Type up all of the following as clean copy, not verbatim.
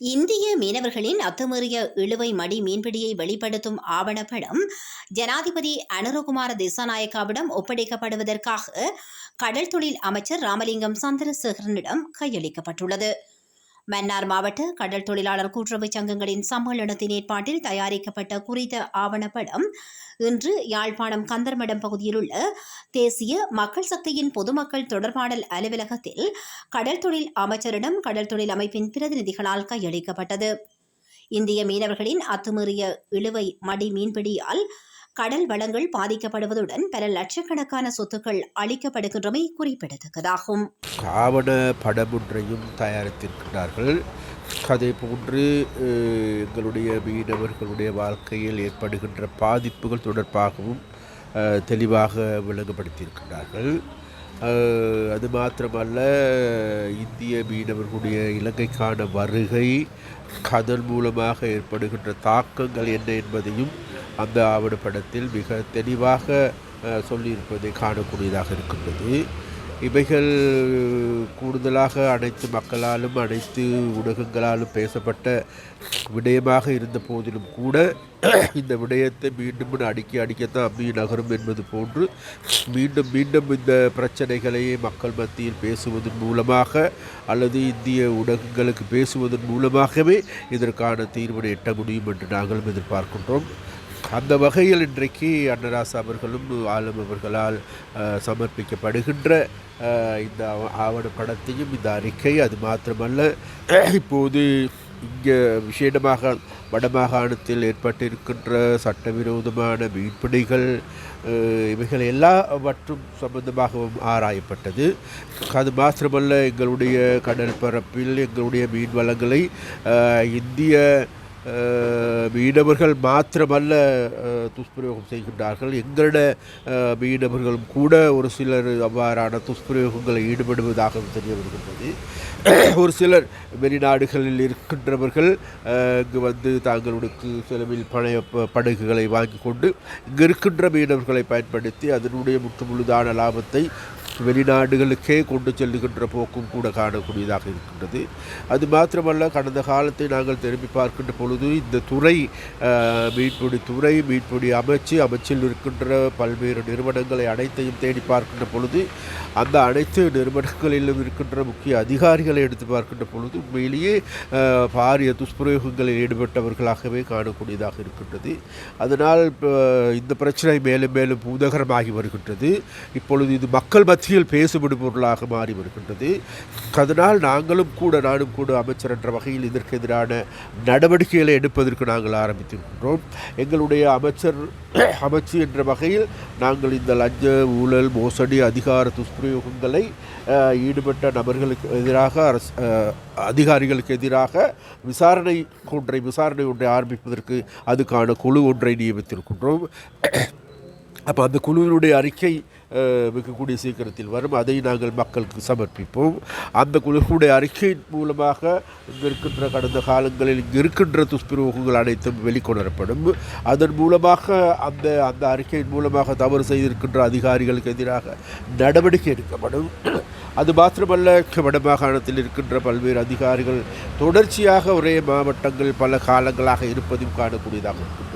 இந்திய மீனவர்களின் அத்துமீறிய இழுவை மடி மீன்பிடியை வெளிப்படுத்தும் ஆவணப்படம் ஜனாதிபதி அனுரகுமார திசாநாயக்காவிடம் ஒப்படைக்கப்படுவதற்காக கடல் தொழில் அமைச்சர் ராமலிங்கம் சந்திரசேகரனிடம் கையளிக்கப்பட்டுள்ளது. மன்னார் மாவட்ட கடல் தொழிலாளர் கூட்டுறவு சங்கங்களின் சம்மேளனத்தின் ஏற்பாட்டில் தயாரிக்கப்பட்ட குறித்த ஆவணப்படம் இன்று யாழ்ப்பாணம் கந்தர்மடம் பகுதியில் உள்ள தேசிய மக்கள் சக்தியின் பொதுமக்கள் தொடர்பாடல் அலுவலகத்தில் கடல் தொழில் அமைச்சரிடம் கடல் தொழில் அமைப்பின் பிரதிநிதிகளால் கையளிக்கப்பட்டது. இந்திய மீனவர்களின் அத்துமீறிய இழுவை மடி மீன்பிடியால் கடல் வளங்கள் பாதிக்கப்படுவதுடன் பல லட்சக்கணக்கான சொத்துக்கள் அளிக்கப்படுகின்றமை குறிப்பிடத்தக்கதாகும். ஆவண படம் ஒன்றையும் தயாரித்திருக்கிறார்கள். அதே போன்று எங்களுடைய மீனவர்களுடைய வாழ்க்கையில் ஏற்படுகின்ற பாதிப்புகள் தொடர்பாகவும் தெளிவாக விளங்கப்படுத்தியிருக்கிறார்கள். அது மாத்திரமல்ல, இந்திய மீனவர்களுடைய இலங்கைக்கான வருகை, அதன் மூலமாக ஏற்படுகின்ற தாக்கங்கள் என்ன என்பதையும் அந்த ஆவணப்படத்தில் மிக தெளிவாக சொல்லியிருப்பதை காணக்கூடியதாக இருக்கின்றது. இவைகள் கூடுதலாக அனைத்து மக்களாலும் அனைத்து ஊடகங்களாலும் பேசப்பட்ட விடயமாக இருந்த போதிலும் கூட இந்த விடயத்தை மீண்டும் அடிக்கத்தான் அம்மி நகரும் என்பது போன்று மீண்டும் மீண்டும் இந்த பிரச்சனைகளை மக்கள் மத்தியில் பேசுவதன் மூலமாக அல்லது இந்திய ஊடகங்களுக்கு பேசுவதன் மூலமாகவே இதற்கான தீர்வினை எட்ட முடியும் என்று நாங்களும் எதிர்பார்க்கின்றோம். அந்த வகையில் இன்றைக்கு அன்னராசா அவர்களும் ஆலம் அவர்களால் சமர்ப்பிக்கப்படுகின்ற இந்த ஆவணப்படத்தையும் இந்த அறிக்கை, அது மாத்திரமல்ல, இப்போது இங்கே விசேடமாக வடமாகாணத்தில் ஏற்பட்டிருக்கின்ற சட்டவிரோதமான மீன்பிடிகள், இவைகள் எல்லாவற்றும் சம்பந்தமாகவும் ஆராயப்பட்டது. அது மாத்திரமல்ல, எங்களுடைய கடல் பரப்பில் எங்களுடைய மீன் வளங்களை இந்திய மீனவர்கள் மாத்திரமல்ல துஷ்பிரயோகம் செய்கின்றார்கள். எங்களோட மீனவர்களும் கூட ஒரு சிலர் அவ்வாறான துஷ்பிரயோகங்களில் ஈடுபடுவதாகவும் தெரிய வருகின்றது. ஒரு சிலர் வெளிநாடுகளில் இருக்கின்றவர்கள் இங்கு வந்து தாங்களுக்கு செலவில் பழைய படகுகளை வாங்கி கொண்டு இங்கு இருக்கின்ற மீனவர்களை பயன்படுத்தி அதனுடைய முற்றுமுழுதான லாபத்தை வெளிநாடுகளுக்கே கொண்டு செல்லுகின்ற போக்கும் கூட காணக்கூடியதாக இருக்கின்றது. அது மாத்திரமல்ல, கடந்த காலத்தை நாங்கள் திரும்பி பார்க்கின்ற பொழுது இந்த துறை, மீன்பிடி துறை, மீன்பிடி அமைச்சில் இருக்கின்ற பல்வேறு நிறுவனங்களை அனைத்தையும் தேடி பார்க்கின்ற பொழுது அந்த அனைத்து நிறுவனங்களிலும் இருக்கின்ற முக்கிய அதிகாரிகளை எடுத்து பார்க்கின்ற பொழுது உண்மையிலேயே பாரிய துஷ்பிரயோகங்களில் ஈடுபட்டவர்களாகவே காணக்கூடியதாக இருக்கின்றது. அதனால் இந்த பிரச்சனை மேலும் மேலும் பூதகரமாகி வருகின்றது. இப்பொழுது இது மக்கள் மத்தியில் பேசுபடும் பொருளாக மாறி வருகின்றது. அதனால் நானும் கூட அமைச்சர் என்ற வகையில் இதற்கு எதிரான நடவடிக்கைகளை எடுப்பதற்கு நாங்கள் ஆரம்பித்திருக்கின்றோம். எங்களுடைய அமைச்சு என்ற வகையில் நாங்கள் இந்த லஞ்ச, ஊழல், மோசடி, அதிகார துஷ்பிரயோகங்களை ஈடுபட்ட நபர்களுக்கு எதிராக அதிகாரிகளுக்கு எதிராக விசாரணை ஒன்றை ஆரம்பிப்பதற்கு அதுக்கான குழு ஒன்றை நியமித்திருக்கின்றோம். அப்போ அந்த குழுவினுடைய அறிக்கை மிகக்கூடிய சீக்கிரத்தில் வரும். அதை நாங்கள் மக்களுக்கு சமர்ப்பிப்போம். அந்த குழுவுடைய அறிக்கையின் மூலமாக இங்கே இருக்கின்ற கடந்த காலங்களில் இங்கே இருக்கின்ற துஷ்பிரயோகங்கள் அனைத்தும் வெளிக்கொணரப்படும். அதன் மூலமாக அந்த அறிக்கையின் மூலமாக தவறு செய்திருக்கின்ற அதிகாரிகளுக்கு எதிராக நடவடிக்கை எடுக்கப்படும். அது மாத்திரமல்ல, வடமாகாணத்தில் இருக்கின்ற பல்வேறு அதிகாரிகள் தொடர்ச்சியாக ஒரே மாவட்டங்கள் பல காலங்களாக இருப்பதும் காணக்கூடியதாக இருக்கின்றது.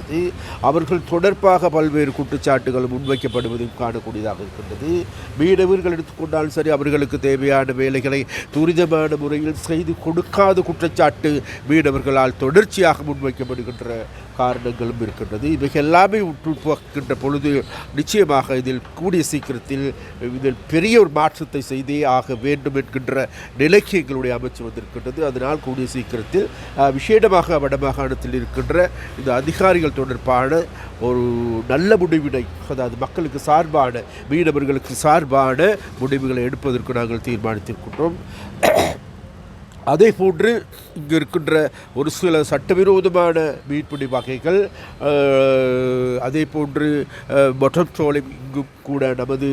அவர்கள் தொடர்பாக பல்வேறு குற்றச்சாட்டுகள் முன்வைக்கப்படுவதும் காணக்கூடியதாக இருக்கின்றது. மீனவர்கள் எடுத்துக்கொண்டாலும் சரி, அவர்களுக்கு தேவையான வேலைகளை துரிதமான முறையில் செய்து கொடுக்காத குற்றச்சாட்டு மீனவர்களால் தொடர்ச்சியாக முன்வைக்கப்படுகின்ற காரணங்களும் இருக்கின்றது. இவைகள் எல்லாமே உற்றுப்பார்க்கின்ற பொழுது நிச்சயமாக இதில் கூடிய சீக்கிரத்தில் இதில் பெரிய ஒரு மாற்றத்தை செய்தே ஆக வேண்டும் என்கின்ற நிலைக்கு எங்களுடைய அமைச்சு வந்திருக்கின்றது. அதனால் கூடிய சீக்கிரத்தில் விசேடமாக வடமாகாணத்தில் இருக்கின்ற இந்த அதிகாரிகள் தொடர்பான ஒரு நல்ல முடிவினை, அதாவது மக்களுக்கு சார்பான, மீனவர்களுக்கு சார்பான முடிவுகளை எடுப்பதற்கு நாங்கள் தீர்மானித்திருக்கின்றோம். அதே போன்று இங்கு இருக்கின்ற ஒரு சில சட்டவிரோதமான மீன்பிடி வகைகள், அதே போன்று மொட்டம் சோலை இங்கும் கூட நமது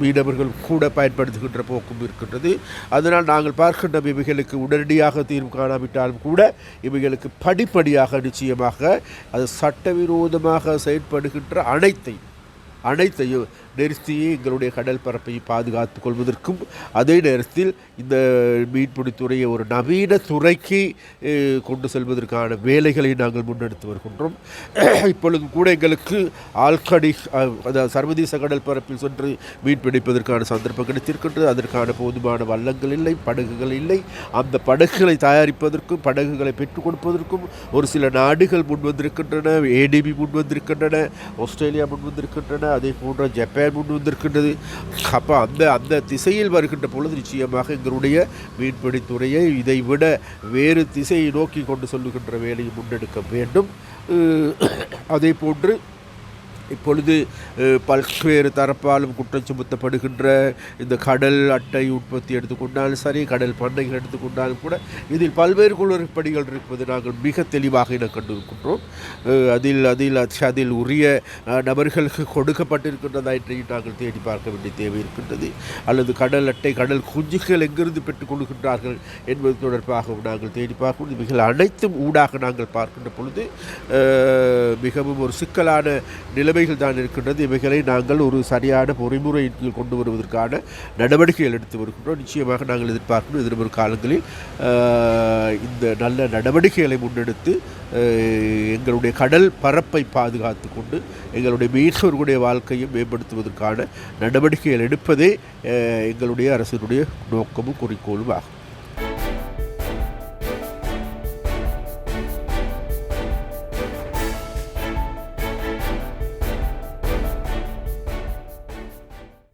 மீனவர்கள் கூட பயன்படுத்துகின்ற போக்கும் இருக்கின்றது. அதனால் நாங்கள் பார்க்கின்ற இவைகளுக்கு உடனடியாக தீர்வு காணாவிட்டாலும் கூட இவைகளுக்கு படிப்படியாக நிச்சயமாக அது சட்டவிரோதமாக செயல்படுகின்ற அனைத்தையும் நிறுத்தியே எங்களுடைய கடல் பரப்பை பாதுகாத்து கொள்வதற்கும் அதே நேரத்தில் இந்த மீன்பிடித்துறையை ஒரு நவீன துறைக்கு கொண்டு செல்வதற்கான வேலைகளை நாங்கள் முன்னெடுத்து வருகின்றோம். இப்பொழுதும் கூட எங்களுக்கு ஆழ்கடை அதாவது சர்வதேச கடல் பரப்பில் சென்று மீன் பிடிப்பதற்கான சந்தர்ப்பம் கிடைத்திருக்கின்றது. அதற்கான போதுமான வள்ளங்கள் இல்லை, படகுகள் இல்லை. அந்த படகுகளை தயாரிப்பதற்கும் படகுகளை பெற்றுக் கொடுப்பதற்கும் ஒரு சில நாடுகள் முன்வந்திருக்கின்றன. ADB முன்வந்திருக்கின்றன, ஆஸ்திரேலியா முன்வந்திருக்கின்றன, அதே போன்ற ஜப்பான் முன்வந்திருக்கின்றது. அப்போ அந்த திசையில் வருகின்ற பொழுது நிச்சயமாக எங்களுடைய மீன்பிடித்துறையை இதைவிட வேறு திசையை நோக்கி கொண்டு செல்லுகின்ற வேலையை முன்னெடுக்க வேண்டும். அதே போன்று இப்பொழுது பல்வேறு தரப்பாலும் குற்றம் சுமத்தப்படுகின்ற இந்த கடல் அட்டை உற்பத்தி எடுத்துக்கொண்டாலும் சரி, கடல் பண்ணைகள் எடுத்துக்கொண்டாலும் கூட இதில் பல்வேறு குளறுபடிகள் இருப்பது நாங்கள் மிக தெளிவாக இன கண்டிருக்கின்றோம். அதில் உரிய நபர்களுக்கு கொடுக்கப்பட்டிருக்கின்றதாயிற்றையும் நாங்கள் தேடி பார்க்க வேண்டிய தேவை இருக்கின்றது. அல்லது கடல் அட்டை கடல் குஞ்சுகள் எங்கிருந்து பெற்றுக்கொள்கின்றார்கள் என்பது தொடர்பாகவும் நாங்கள் தேடி பார்க்கணும். இவைகள் அனைத்தும் ஊடாக நாங்கள் பார்க்கின்ற பொழுது மிகவும் ஒரு சிக்கலான நிலைமைகள் தான் இருக்கின்றது. இவைகளை நாங்கள் ஒரு சரியான பொறிமுறையின் கீழ் கொண்டு வருவதற்கான நடவடிக்கைகள் எடுத்து வருகின்றோம். நிச்சயமாக நாங்கள் எதிர்பார்க்கணும் எதிர்வரும் காலங்களில் இந்த நல்ல நடவடிக்கைகளை முன்னெடுத்து எங்களுடைய கடல் பரப்பை பாதுகாத்து கொண்டு எங்களுடைய மீனவர்களுடைய வாழ்க்கையை மேம்படுத்துவதற்கான நடவடிக்கைகள் எடுப்பதே எங்களுடைய அரசினுடைய நோக்கமும் குறிக்கோளும் ஆகும்.